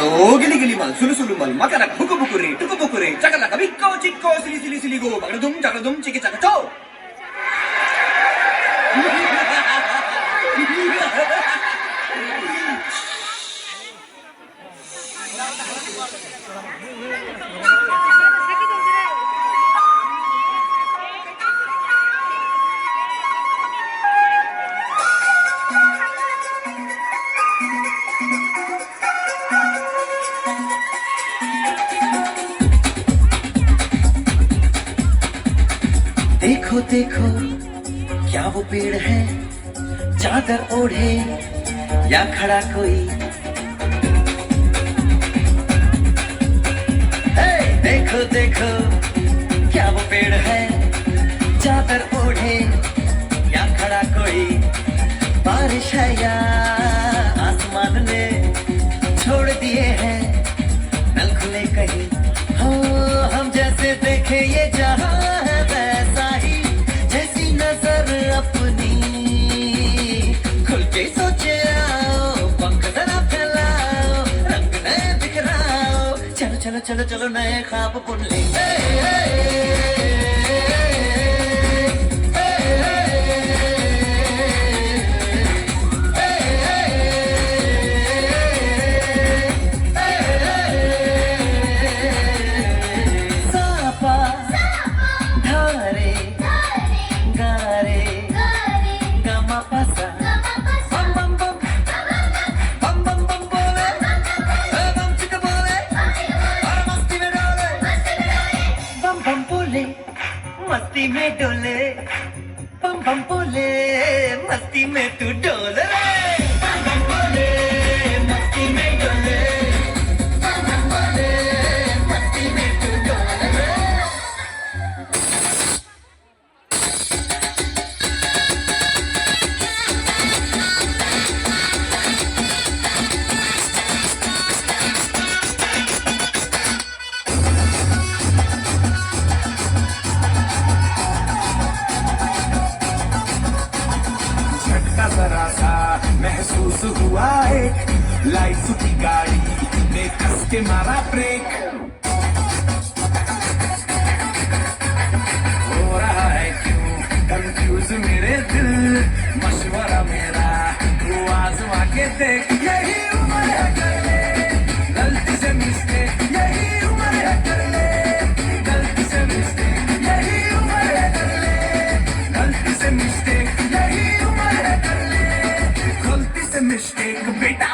गिली गिली माल सुलु सुलु माल मकाना हुकु बुकु रे चकला कभी को चिक्को सिली सिली सिली गो बगड़ दुम चिके चक तो देखो देखो क्या वो पेड़ है, चादर ओढ़े या खड़ा कोई। देखो देखो क्या वो पेड़ है, चादर ओढ़े या खड़ा कोई। बारिश है या आसमान ने छोड़ दिए हैं नल खुले कहीं। हो हम जैसे देखे ये जहां है वैसा ही, जैसी नजर अपनी खुल के सोचे आओ। पंख जरा फैलाओ, रंग नए बिखराओ। चलो चलो चलो चलो नए ख्वाब बुन ले। मस्ती में डोले बम बम बोले, मस्ती में तू डोले। बम बम बोले मस्ती में डोले, बम बम बोले मस्ती में तू डोले। जरा सा महसूस हुआ एक लाइफ की गाड़ी ने कस के मारा ब्रेक। हो रहा है क्यों कंफ्यूज मेरे दिल, मशवरा मेरा वो आजमा के देख। यही उम्र है कर ले गलती से मिस्टेक, यही उम्र है कर ले गलती से मिस्टेक, यही उम्र है कर ले गलती से मिस्टेक, यही उम्र है कर ले गलती से मिस्टेक बेटा।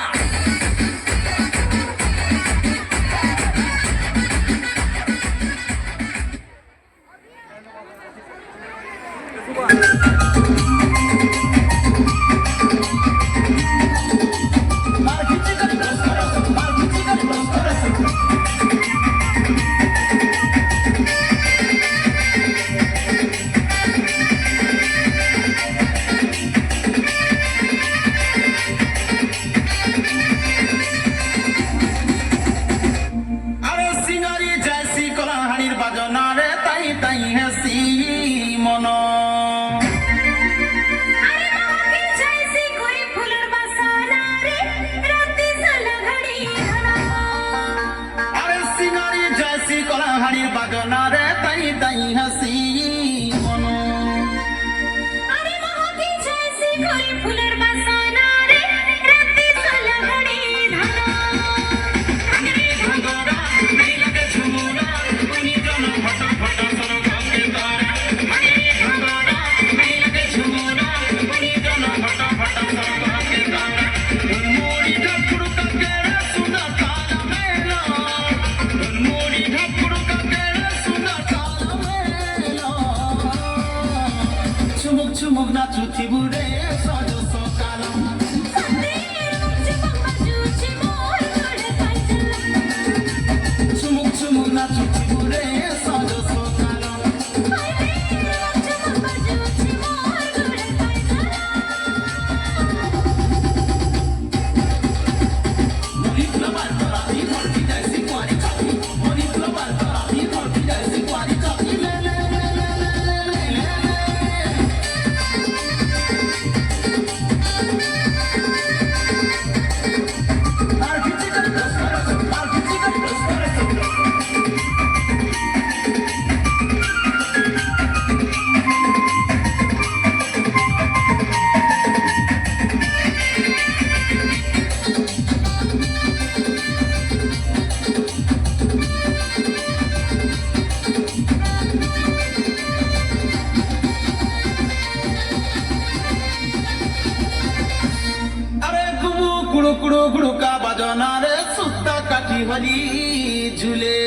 भली झूले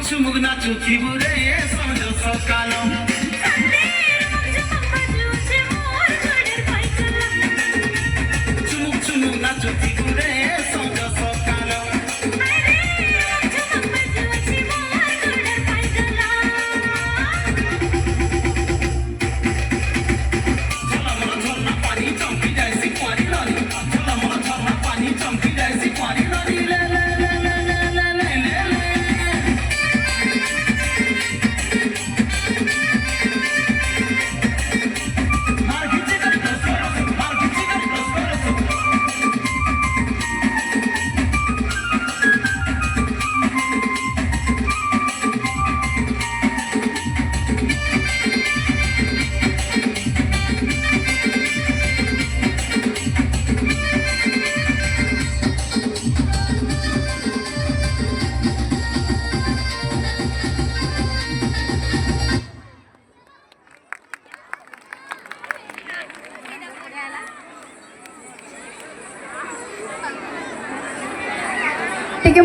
चुमुक नाचु थिबुरे सम्झो सकालो चुमुक नाचु थिबुरे सम्झो सकालो झोला पानी चम्की जाइसी पानी लरी झोला पानी चम्की जाइसी पानी लरी ले ले ले ले ले ले ले ले ठीक है।